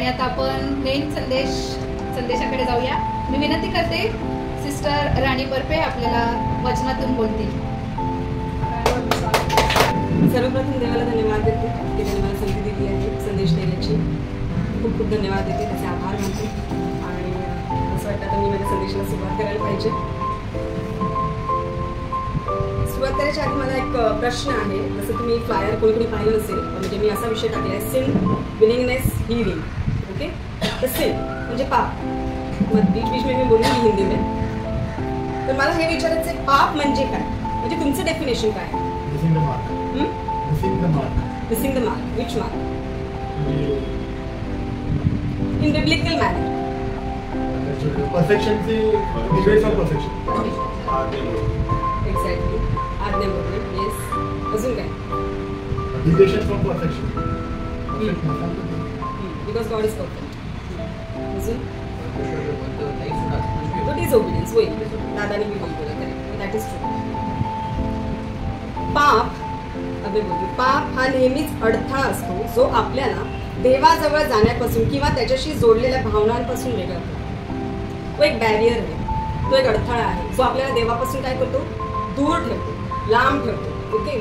आणि आता आपण मेन संदेशाकडे जाऊया. मी विनंती करते सिस्टर राणी बर्फे आपल्याला वचनातून बोलतील. सर्वप्रथम देवाला धन्यवाद देते की त्याने मला संधी दिली आहे संदेश देण्याची. खूप खूप धन्यवाद देते, त्याचे आभार मानते. आणि असं वाटतं आता मी माझ्या संदेशाला सुरुवात करायला पाहिजे. सुरुवात करायच्या आधी मला एक प्रश्न आहे. जसं तुम्ही फ्लायर कोणी पाहिलं नसेल, म्हणजे मी असा विषय टाकला आहे, सिन विलिंगनेस हीलिंग. ओके, तर सिन म्हणजे पाप. मग बीच बीच में मी बोलूंगी हिंदी में. तर मला हे विचारायचं आहे, पाप म्हणजे काय, म्हणजे तुमचं डेफिनेशन काय आहे? Missing the mark. Which mark? In biblical manner. Perfection say deviate from perfection. Exactly. आज्ञा बोलणे. Yes. अजून काय? Deviation from perfection. Because God is perfect. अजून? तो disobedience. होईल. दादाने मी बोलतो ना. That is true. पाप हा नेहमीच अडथळा असतो जो आपल्याला देवाजवळ जाण्यापासून किंवा त्याच्याशी जोडलेल्या भावनांपासून वेगळा करतो. तो एक बॅरियर आहे, तो एक अडथळा आहे जो आपल्याला देवापासून काय करतो, दूर ठेवतो, लांब ठेवतो. ओके,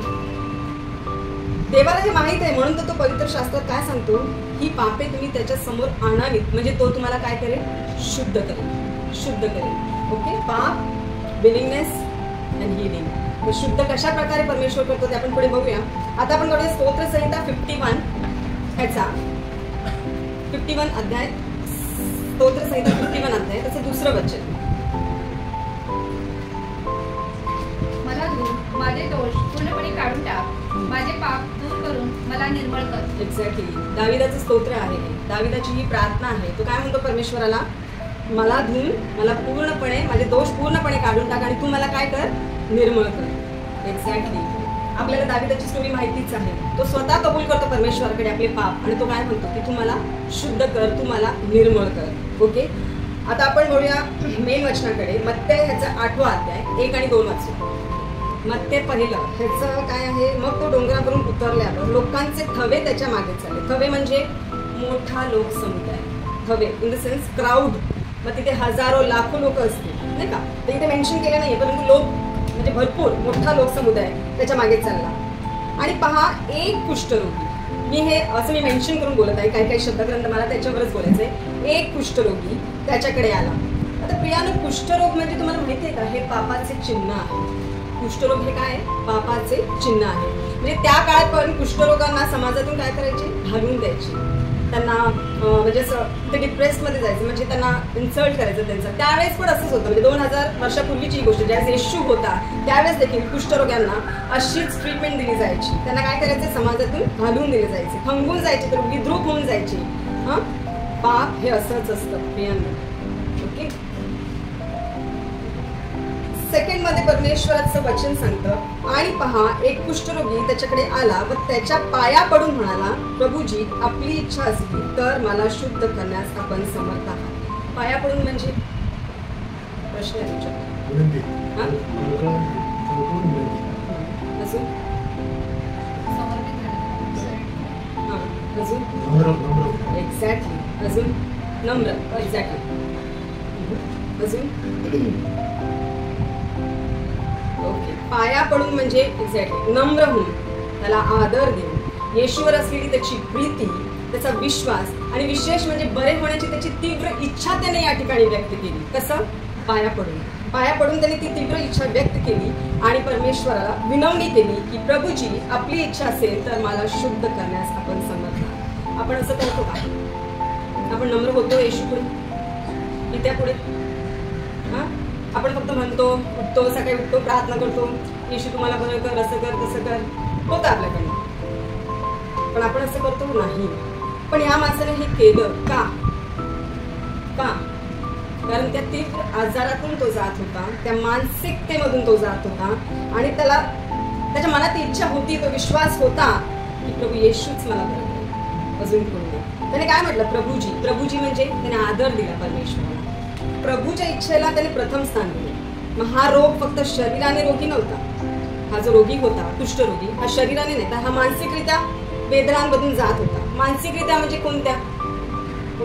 देवाला हे माहित आहे, म्हणून तर तो पवित्र शास्त्रात काय सांगतो, ही पापे तुम्ही त्याच्या समोर आणावीत, म्हणजे तो तुम्हाला काय करेल, शुद्ध करेल. ओके, पाप, विलिंगनेस अँड हिलिंग. शुद्ध कशा प्रकारे परमेश्वर करतो ते आपण पुढे बघूया. आता आपण करूया स्तोत्र संहिता 51 ह्याचा 51 अध्याय, स्तोत्र संहिता 51 अध्याय त्याचं दुसरं वचन. मला माझे दोष पूर्णपणे काढून टाक, माझे पाप दूर करून मला निर्मळ कर. एक्झॅक्टली, दाविदाचं स्तोत्र आहे. दाविदाची ही प्रार्थना आहे. तो काय म्हणतो परमेश्वराला, मला धुवून मला पूर्णपणे माझे दोष पूर्णपणे काढून टाक आणि तू मला काय कर, निर्मळ कर. एक्झॅक्टली, आपल्याला दाविदाची स्टोरी माहितीच आहे. तो स्वतः कबूल करतो परमेश्वराकडे आपले पाप आणि तो काय म्हणतो की तू मला शुद्ध कर, तू मला निर्मळ कर. ओके, आता आपण बोलूया मेन वचनाकडे. मत्ते ह्याचा 8वा अध्याय 1 आणि 2 वाचू. मत्ते पहिलं ह्याचं काय आहे, मग तो डोंगरावरून उतरल्यावर लोकांचे थवे त्याच्या मागे चालले. थवे म्हणजे मोठा लोकसमुदाय. थवे इन द सेन्स क्राऊड. मग तिथे हजारो लाखो लोक असतील, नाही का, ते इथे मेन्शन केलं नाही, परंतु लोक म्हणजे भरपूर मोठा लोकसमुदाय त्याच्या मागे चालला. आणि पहा, एक कुष्ठरोगी, मी हे असं मी मेन्शन करून बोलत आहे, काही शब्दग्रंथ मला त्याच्यावरच बोलायचंय. एक कुष्ठरोगी त्याच्याकडे आला. आता प्रियानं, कुष्ठरोग म्हणजे तुम्हाला माहिती आहे का, हे पापाचे चिन्ह आहे. कुष्ठरोग हे काय आहे, पापाचे चिन्ह आहे. म्हणजे त्या काळात पण कुष्ठरोगांना समाजातून काय करायचे, घालून द्यायचे. त्यांना म्हणजे असं ते डिप्रेसमध्ये जायचं, म्हणजे त्यांना इन्सल्ट करायचं त्यांचं. त्यावेळेस पण असंच होतं, म्हणजे 2000 वर्षापूर्वीची गोष्ट, ज्यावेळेस येशू होता त्यावेळेस देखील कुष्ठरोग्यांना अशीच ट्रीटमेंट दिली जायची. त्यांना काय करायचं, समाजातून घालून दिले जायचे, खंगून जायचे, तर विद्रूप होऊन जायचे. पाप हे असंच असतं प्रियांना. ओके, सेकंड मध्ये परमेश्वराचं वचन सांगतं, आणि पहा, एक कुष्ठरोगी त्याच्याकडे आला व त्याच्या पाया पडून म्हणाला, प्रभूजी, आपली इच्छा असली तर मला शुद्ध करण्यास आपण समर्थ आहात. पाया पडून म्हणजे प्रश्न आहे तुमच्या. अजून एक्झॅक्टली, अजून नम्र. एक्झॅक्टली, अजून ओके, पाया पडून म्हणजे एक्झॅक्टली नम्र होऊन, त्याला आदर देऊन, येशूवर असलेली त्याची प्रीती, त्याचा विश्वास आणि विशेष म्हणजे बरे होण्याची त्याची तीव्र इच्छा त्याने या ठिकाणी व्यक्त केली. कसं, पाया पडून त्याने ती तीव्र इच्छा व्यक्त केली आणि परमेश्वराला विनवणी केली की प्रभूजी, आपली इच्छा असेल तर मला शुद्ध करण्यास आपण समर्थ आहात. आपण असं करतो का, आपण नम्र होतो येशू पुढे, त्या पुढे? आपण फक्त म्हणतो, उठतो, सकाळी उठतो, प्रार्थना करतो, येशू तुम्हाला बरं कर, असं कर, तसं कर, होतं आपल्याकडनं, पण आपण असं करतो नाही. पण या माणसाने हे केलं का? कारण त्या तीव्र आजारातून तो जात होता, त्या मानसिकतेमधून तो जात होता आणि त्याला त्याच्या मनात इच्छा होती, तो विश्वास होता की प्रभू येशूच मला बरं करेल, अजून कोणी नाही. त्याने काय म्हटलं, प्रभूजी म्हणजे त्याने आदर दिला परमेश्वराला. प्रभूच्या इच्छेला त्याने प्रथम स्थान दिले. मग हा रोग फक्त शरीराने रोगी नव्हता. हा जो रोगी होता, कुष्ठरोगी, हा शरीराने नाही तर हा मानसिकरित्या वेदनांमधून जात होता. मानसिकरित्या म्हणजे कोणत्या?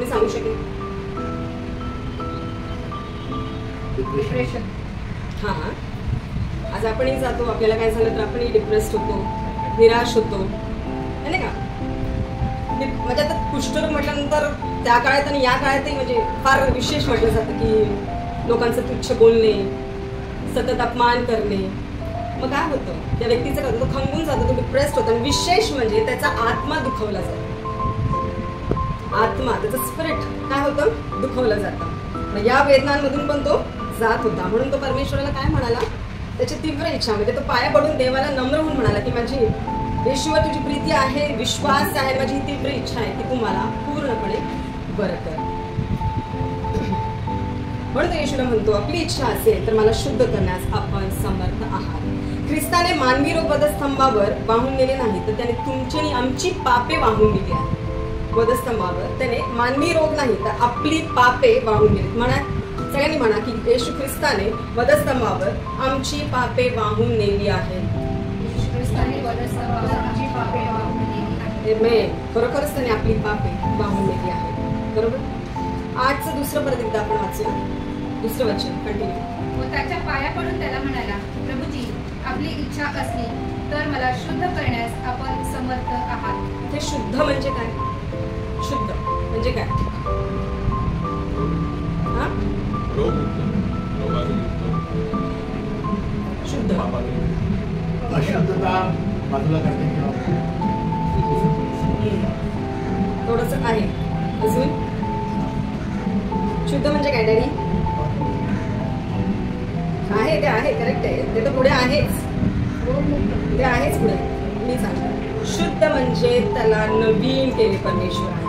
कोणी सांगू शकेल? डिप्रेशन. हां हां. आज आपणही जातो, आपल्याला काय झालं तर आपणही डिप्रेस्ड होतो, निराश होतो, नाही का? म्हणजे आता कुष्ठरोग म्हटल्यानंतर त्या काळात आणि या काळातही म्हणजे फार विशेष म्हटलं जातं की लोकांचं तुच्छ बोलणे, सतत अपमान करणे. मग काय होतं, त्या व्यक्तीचं काय होतं, तो खंगून जातो, तो डिप्रेस्ड होतो. आणि विशेष म्हणजे त्याचा आत्मा दुखवला जातो. आत्मा, त्याचं स्पिरिट काय होतं, दुखवलं जातं. या वेदनांमधून पण तो जात होता. म्हणून तो परमेश्वराला काय म्हणाला, त्याची तीव्र इच्छा म्हणजे तो पाया पडून देवाला नम्र होऊन म्हणाला की माझी येशूवर तुझी प्रीती आहे, विश्वास आहे, माझी तीव्र इच्छा आहे की तू मला पूर्णपणे बरं कर. म्हणून तो येशूला म्हणतो, आपली इच्छा असेल तर मला शुद्ध करण्यास आपण समर्थ आहात. ख्रिस्ताने मानवी रोग वधस्तंभावर वाहून नेले नाही, तर त्याने तुमची आणि आमची पापे वाहून नेली आहेत. वधस्तंभावर त्याने मानवी रोग नाही तर आपली पापे वाहून नेली. म्हणा, सगळ्यांनी म्हणा की येशू ख्रिस्ताने वधस्तंभावर आमची पापे वाहून नेली आहेत. खरोखरच त्याने आपली पापे वाहून नेली आहेत. बरोबर. आजचं दुसरं परत एकदा आपण वाचूया, दुसरं वचन कंटिन्यू. व त्याच्या पाया पडून त्याला म्हणाला, प्रभूजी आपली इच्छा असली तर मला शुद्ध करण्यास आपण समर्थ आहात. हे शुद्ध म्हणजे काय? शुद्ध म्हणजे काय? हा? शुद्ध अशुद्धता बाजूला काढणे थोडस आहे. अजून शुद्ध म्हणजे काय डॅडी? आहे, ते आहे, करेक्ट आहे, ते तर पुढे आहेच, ते आहेच पुढे. मी सांगतो, शुद्ध म्हणजे त्याला नवीन केले परमेश्वराने.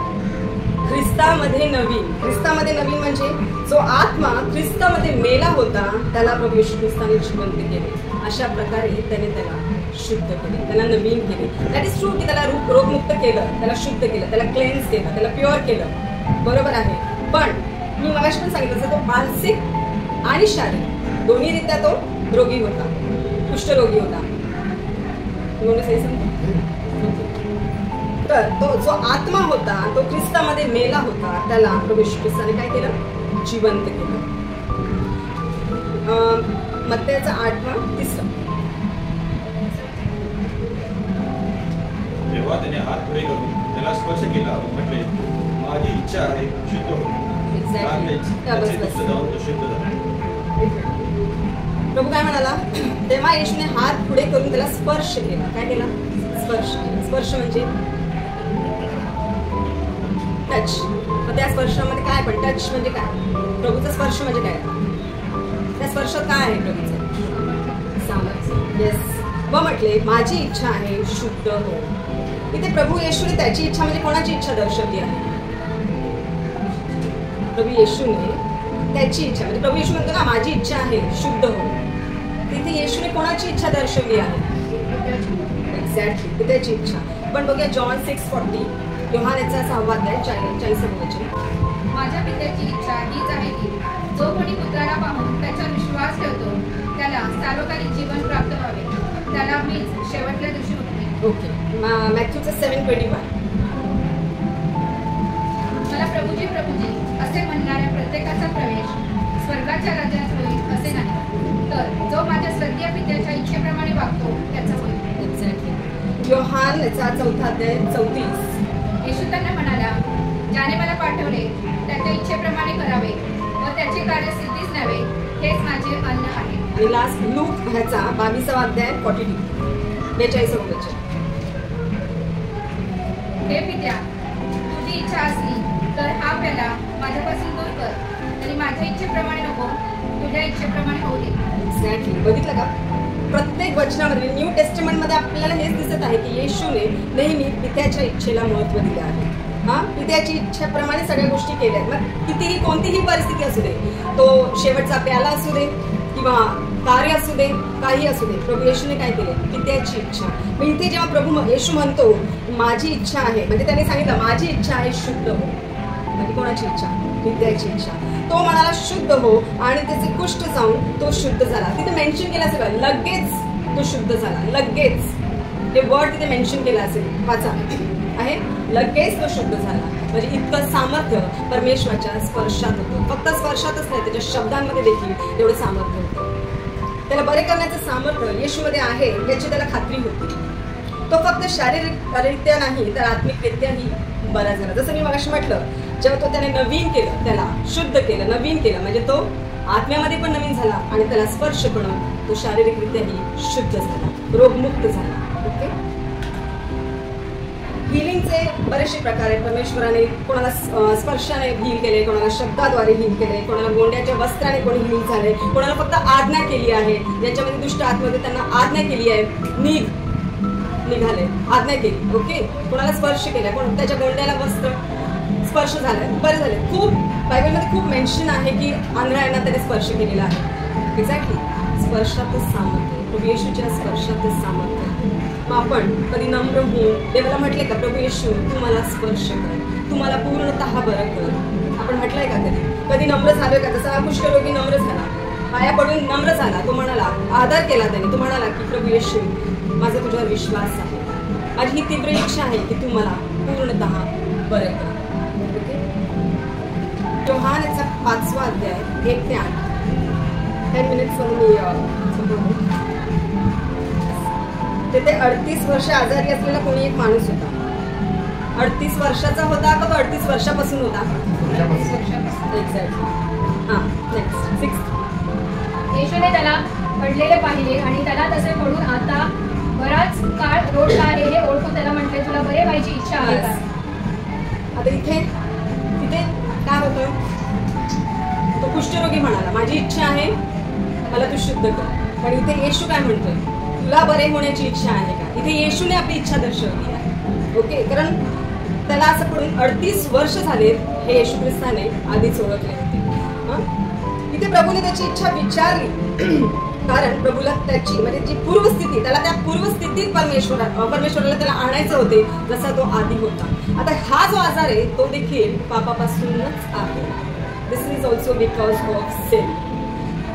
ख्रिस्तामध्ये नवीन. ख्रिस्तामध्ये नवीन म्हणजे जो आत्मा ख्रिस्तामध्ये मेला होता त्याला प्रभू येशू ख्रिस्ताने जिवंत केले. अशा प्रकारे त्याने त्याला शुद्ध केले, त्याला नवीन केले. दॅट इज ट्रू की त्याला रोगमुक्त केलं, त्याला शुद्ध केलं, त्याला क्लेन्स केलं, त्याला प्युअर केलं. बरोबर आहे. पण मी मगाशी पण सांगितलं, तो मानसिक आणि शारीरिक दोन्हीरित्या तो रोगी होता, कुष्ठरोगी होता. तर तो जो आत्मा होता तो ख्रिस्तामध्ये मेला होता, त्याला प्रभू येशू ख्रिस्ताने काय केलं? जिवंत केलं. मत्तेचा 8:3. तेव्हा त्याने हात पुढे करून त्याला स्पर्श केला, म्हटले, माझी इच्छा आहे शुद्ध हो. प्रभू काय म्हणाला? तेव्हा येशूने हात पुढे करून त्याला स्पर्श केला. काय केला? स्पर्श. स्पर्श म्हणजे टच. त्या स्पर्शामध्ये काय? पण टच म्हणजे काय? प्रभूचा स्पर्श म्हणजे काय? त्या स्पर्शात काय आहे प्रभूचं? सामर्थ्य. येस. व म्हटले, माझी इच्छा आहे शुद्ध हो. इथे प्रभू येशूने त्याची इच्छा म्हणजे कोणाची इच्छा दर्शवली आहे? प्रभू येशूने त्याची इच्छा म्हणजे प्रभू येशू म्हणतो ना, माझी इच्छा आहे शुद्ध हो. तिथे येशूने कोणाची इच्छा दर्शवली आहे? एक्झॅक्टली, त्याची इच्छा. पण बघूया जॉन 6:40, योहान याचा 6वा अध्याय 40 वचन. माझ्या पित्याची इच्छा हीच आहे की जो कोणी पुत्राला पाहून त्याच्यावर विश्वास ठेवतो त्याला सार्वकालिक जीवन प्राप्त व्हावे, त्याला मीच शेवटच्या दिवशी उठणे. ओके. मॅथ्यूचं 7:21. मला प्रभूजी प्रभूजी असे म्हणणाऱ्या प्रत्येकाचा प्रवेश स्वर्गाच्या राज्यात होईल असे नाही, तर जो माझ्या स्वर्गीय पित्याच्या इच्छेप्रमाणे वागतो त्याचा होईल. एक्झॅक्टली. योहान याचा 4वा अध्याय 34. येशू त्यांना म्हणाला, ज्याने मला पाठवले त्याच्या इच्छेप्रमाणे करावे व त्याचे कार्य सिद्धीस न्यावे, हेच माझे अन्न आहे. आणि लास्ट लूक ह्याचा 22वा अध्याय 42, 42 वचन. हे पित्या, तुझी इच्छा असली तर हा प्याला माझ्यापासून दूर कर, आणि माझ्या इच्छेप्रमाणे नको, तुझ्या इच्छेप्रमाणे होऊ दे. एक्झॅक्टली. बघितलं का? प्रत्येक वचनामध्ये न्यू टेस्टमेंटमध्ये आपल्याला हेच दिसत आहे की येशूने नेहमी पित्याच्या इच्छेला महत्त्व दिलं आहे. पित्याची इच्छेप्रमाणे सगळ्या गोष्टी केल्या. मग कितीही कोणतीही परिस्थिती असू दे, तो शेवटचा प्याला असू दे किंवा कार्य असू दे, काही असू दे, प्रभू येशूने काय केले? पित्याची इच्छा. मग इथे जेव्हा प्रभू येशू म्हणतो माझी इच्छा आहे, म्हणजे त्याने सांगितलं माझी इच्छा आहे शुद्ध हो. म्हणजे कोणाची इच्छा? पित्याची इच्छा. तो म्हणाला शुद्ध हो, आणि त्याचे कुष्ठ जाऊन तो शुद्ध झाला. तिथे मेन्शन केलं असेल, लगेच तो शुद्ध झाला. लगेच हे वर्ड तिथे मेन्शन केलं असेल, वाचा आहे, लगेच तो शुद्ध झाला. म्हणजे इतकं सामर्थ्य परमेश्वराच्या स्पर्शात होतं. फक्त स्पर्शातच नाही, त्याच्या शब्दांमध्ये देखील एवढं सामर्थ्य होतं. त्याला बरे करण्याचं सामर्थ्य येशूमध्ये आहे याची त्याला खात्री होती. तो फक्त शारीरिकरित्या नाही तर आत्मिकरित्याही बरा झाला. जसं मी मगाशी म्हटलं, जेव्हा तो त्याने नवीन केलं, त्याला शुद्ध केलं, नवीन केलं, म्हणजे तो आत्म्यामध्ये पण नवीन झाला आणि त्याला स्पर्श करून तो शारीरिकरित्याही शुद्ध झाला, रोगमुक्त झाला. ओके. हिलिंगचे बरेचसे प्रकार आहेत. परमेश्वराने कोणाला स्पर्शाने हील केले, कोणाला शब्दाद्वारे हील केले, कोणाला गोंड्याच्या वस्त्राने कोणी हील झाले, कोणाला फक्त आज्ञा केली आहे. ज्याच्यामध्ये दुष्ट आत्मध्ये त्यांना आज्ञा केली आहे, निघाले, आज्ञा केली. ओके. कोणाला स्पर्श केला, कोण त्याच्या गोंड्याला वस्त्र स्पर्श झालाय, बरे झाले. खूप बायबलमध्ये खूप मेन्शन आहे की आंधळ्यांना त्याने स्पर्श केलेला आहे. एक्झॅक्टली. स्पर्शातच सामर्थ्य, प्रभू येशूच्या स्पर्शातच सामर्थ्य. मग आपण कधी नम्र होऊन देवाला म्हटले का, प्रभू येशू तू मला स्पर्श कर, तू मला पूर्णतः बरं कर. आपण म्हटलंय का कधी नम्र झालोय का? जसा कुष्ठरोगी नम्र झाला, पाया पडून नम्र झाला, तो म्हणाला, आदर केला त्याने, तो म्हणाला की प्रभू येशू माझा तुझ्यावर विश्वास आहे, माझी ही तीव्र इच्छा आहे की तू मला पूर्णतः बरं कर. योहान याचा 5वा अध्याय 1 ते 8. 10 मिनिट्स मी तिथे 38 वर्ष आजारी असलेला कोणी एक माणूस होता. 38 वर्षाचा होता का तो 38 वर्षापासून होता? एक्झॅक्टली. हां, नेक्स्ट 6. येशूने त्याला पडलेले पाहिले आणि त्याला तसे पडून आता बराच काळ रोडला आहे हे ओळखून त्याला म्हटले, तुला बरे व्हायची इच्छा आहे का? आता तिथे काय होतं? तो कुष्ठरोगी म्हणाला, माझी इच्छा आहे, मला तू शुद्ध कर. पण इथे येशू काय म्हणतोय, तुला बरे होण्याची इच्छा आहे का? इथे येशूने आपली इच्छा दर्शवली आहे. ओके. कारण त्याला असं पडून 38 वर्ष झाले हे येशू ख्रिस्ताने आधीच ओळखले होते. इथे प्रभूने त्याची इच्छा विचारली, कारण प्रभूला त्याची म्हणजे जी पूर्वस्थिती, त्याला त्या पूर्वस्थितीत परमेश्वराला त्याला आणायचं होते जसा तो आधी होता. आता हा जो आजार आहे तो देखील पापापासूनच आहे. This is also because of sin.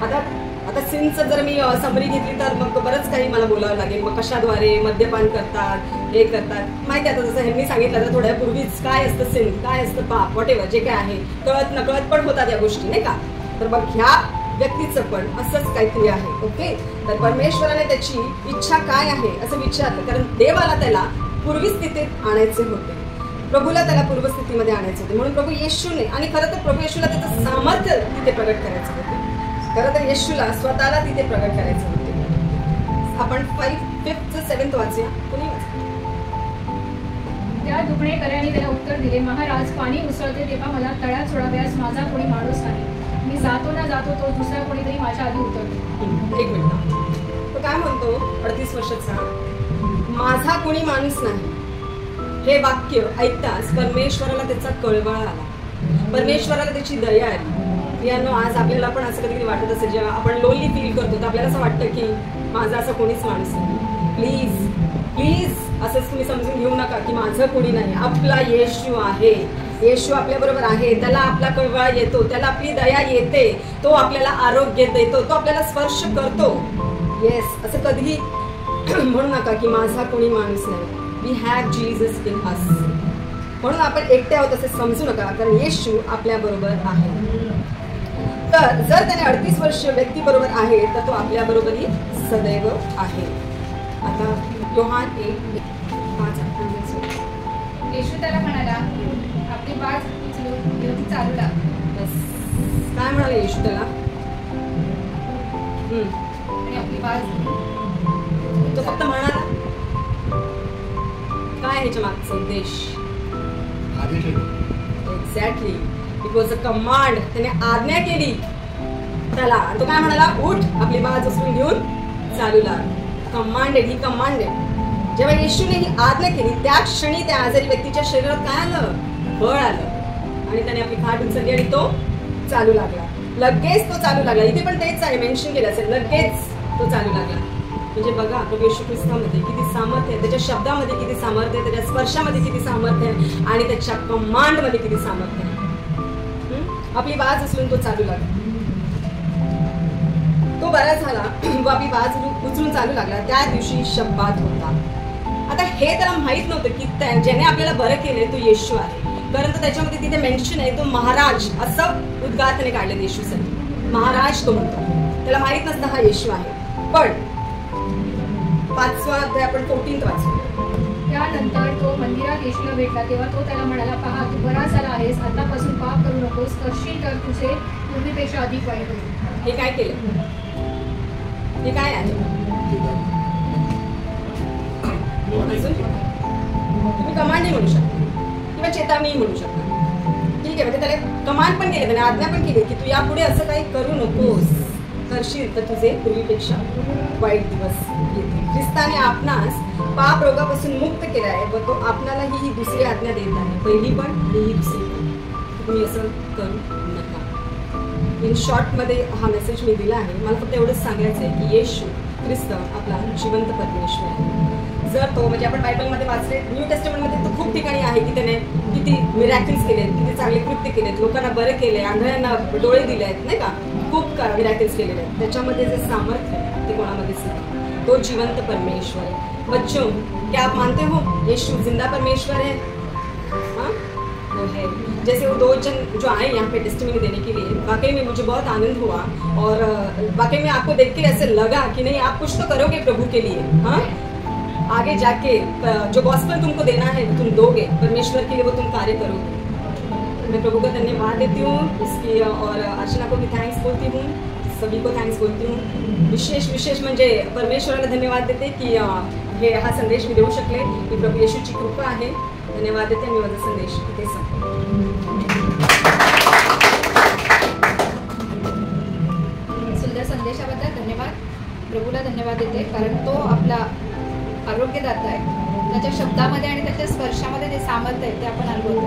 आता सिनचं जर मी समरी घेतली तर मग बरंच काही मला बोलावं लागेल. मग कशाद्वारे मद्यपान करतात, हे करतात, माहिती आहे. आता जसं ह्यांनी सांगितलं तर थोड्या पूर्वीच काय असतं सिन, काय असतं पाप, व्हॉट एव्हर जे काय आहे, कळत नकळत पण होतात या गोष्टी, नाही का? तर मग ह्या व्यक्तीचं पण असंच काहीतरी आहे. ओके. तर परमेश्वराने त्याची इच्छा काय आहे असं विचारलं, कारण देवाला त्याला पूर्वस्थितीत आणायचे होते, प्रभूला त्याला पूर्वस्थितीमध्ये आणायचे होते. म्हणून प्रभू येशूने, आणि खरं तर प्रभू येशूला त्याचं सामर्थ्य तिथे प्रगट करायचं होतं. खरं तर येशूला स्वतःला तिथे प्रगट करायचं होते. आपण 5th 7th वाचूया. कोणी त्या दुखणेकऱ्याने त्याला उत्तर दिले, महाराज, पाणी उसळते तेव्हा मला तळ्यात सोडाव्यास माझा कोणी माणूस नाही. मी जातो ना जातो तो दुसरा कोणीतरी माझ्या आधी उतरतो. 1 मिनिट. तो काय म्हणतो 38 वर्षाचा, माझा कोणी माणूस नाही. हे वाक्य ऐकताच परमेश्वराला त्याचा कळवळा आला, परमेश्वराला त्याची दया आली. यानो आज आपल्याला पण असं कधी वाटत असेल, जेव्हा आपण लोनली फील करतो तर आपल्याला असं वाटतं की माझा असं कोणीच माणूस नाही. प्लीज असंच तुम्ही समजून घेऊ नका की माझं कोणी नाही. आपला येशू आहे, येशू आपल्या बरोबर आहे, त्याला आपला कळवळा येतो, त्याला आपली दया येते, तो आपल्याला आरोग्य देतो, तो आपल्याला स्पर्श करतो. येस, असं कधीही म्हणू नका की माझा कोणी माणूस नाही. वी हॅव जीसस इन अस. म्हणून आपण एकटे आहोत असे समजू नका, कारण येशू आपल्या बरोबर आहे. तर जर त्याने 38 वर्ष व्यक्ती बरोबर आहे तर तो आपल्या बरोबरही सदैव आहे. आता योहान 1:5. येशू त्याला म्हणाला, आपली बाज उचलून घेऊन चालू लाग. काय म्हणाले येशू त्याला? आणि आपली बाज तो फक्त म्हणाला, काय ह्याच्या मागचा उद्देश? Exactly, it was a command. त्याने आज्ञा केली त्याला. तो काय म्हणाला? उठ, आपली बाज उचलून घेऊन चालू लाग. कमांडेड, ही कमांडेड. जेव्हा येशूने ही आज्ञा केली त्या क्षणी त्या आजारी व्यक्तीच्या शरीरात काय आलं? बळ आलं आणि त्याने आपली खाट उचलली आणि तो चालू लागला. लगेच तो चालू लागला. इथे पण तेच आहे, मेन्शन केलं असेल, लगेच तो चालू लागला. म्हणजे बघा प्रभू येशू ख्रिस्तामध्ये किती सामर्थ्य आहे, त्याच्या शब्दामध्ये किती सामर्थ्य आहे, त्याच्या स्पर्शामध्ये किती सामर्थ्य आहे आणि त्याच्या कमांडमध्ये किती सामर्थ्य आहे. आपली बाज उचलून तो चालू लागला. तो बरा झाला व आपली बाज उचलून चालू लागला. त्या दिवशी शब्बात होता. आता हे त्याला माहित नव्हतं की ज्याने आपल्याला बरं केलंय तो येशू आहे. परंतु त्याच्यामध्ये तिथे मेन्शन आहे तो महाराज असं उद्गार त्याने काढले येशूसाठी. महाराज तो म्हणतो, त्याला माहित नसतं हा येशू आहे. पण 5वा अध्याय आपण 14th वाचू. त्यानंतर तो मंदिरात येशूला भेटला तेव्हा तो त्याला म्हणाला, पहा तू बरा झाला आहेस, आतापासून पाप करू नकोस, करशील तर तुझे पूर्वीपेक्षा अधिक वाईट होईल. हे काय केलं? हे काय आहे? अजून तुम्ही कमांड म्हणू शकता किंवा चेतावणी म्हणू शकता. ठीक आहे, म्हणजे त्याला कमांड पण केली, त्याने आज्ञा पण केली की तू यापुढे असं काही करू नकोस, करशील तर तुझे पूर्वीपेक्षा वाईट दिवस येतील. ख्रिस्ताने आपणास पाप रोगापासून मुक्त केला आहे व तो आपणाला ही दुसरी आज्ञा देत आहे, पहिली पण आणि ही दुसरी पण, तुम्ही असं करू नका. इन शॉर्टमध्ये हा मेसेज मी दिला आहे. मला फक्त एवढंच सांगायचं आहे की येशू ख्रिस्त आपला जिवंत परमेश्वर आहे. जर तो, म्हणजे आपण बायबलमध्ये वाचले, न्यू टेस्टमेंटमध्ये तर खूप ठिकाणी आहे की त्याने किती मिरॅकल्स केलेत, किती चांगले कृत्य केलेत, लोकांना बरे केले, आंधळ्यांना डोळे दिले आहेत, नाही का, खूप मिरॅकल्स केलेले आहेत. त्याच्यामध्ये जे सामर्थ्य आहे ते कोणामध्येच नाही. तो जिवंत परमेश्वर है. बच्चों, क्या आप मानते हो यीशु जिंदा परमेश्वर है? हाँ, वो है. जैसे वो 2 जन जो आए यहाँ पे टेस्टिमनी देने के लिए, वाकई में मुझे बहुत आनंद हुआ और वाकई में आपको देख के ऐसे लगा कि नहीं, आप कुछ तो करोगे प्रभु के लिए. हाँ, आगे जाके जो गॉस्पेल तुमको देना है तुम दोगे, परमेश्वर के लिए वो तुम कार्य करोगे. मैं प्रभु का धन्यवाद देती हूँ इसकी, और अर्चना को भी थैंक्स बोलती हूँ, सभी को थँक्स बोलती हूँ. विशेष म्हणजे परमेश्वराला धन्यवाद देते की हा संदेश मी देऊ शकले. ही प्रभू येशूची कृपा आहे. धन्यवाद देते. मी माझा संदेश इथे संपवते. सुंदर संदेशाबद्दल धन्यवाद. प्रभूला धन्यवाद देते, कारण तो आपला आरोग्यदाता आहे. त्याच्या शब्दामध्ये आणि त्याच्या स्पर्शामध्ये जे सामर्थ्य आहे ते आपण अनुभवतो.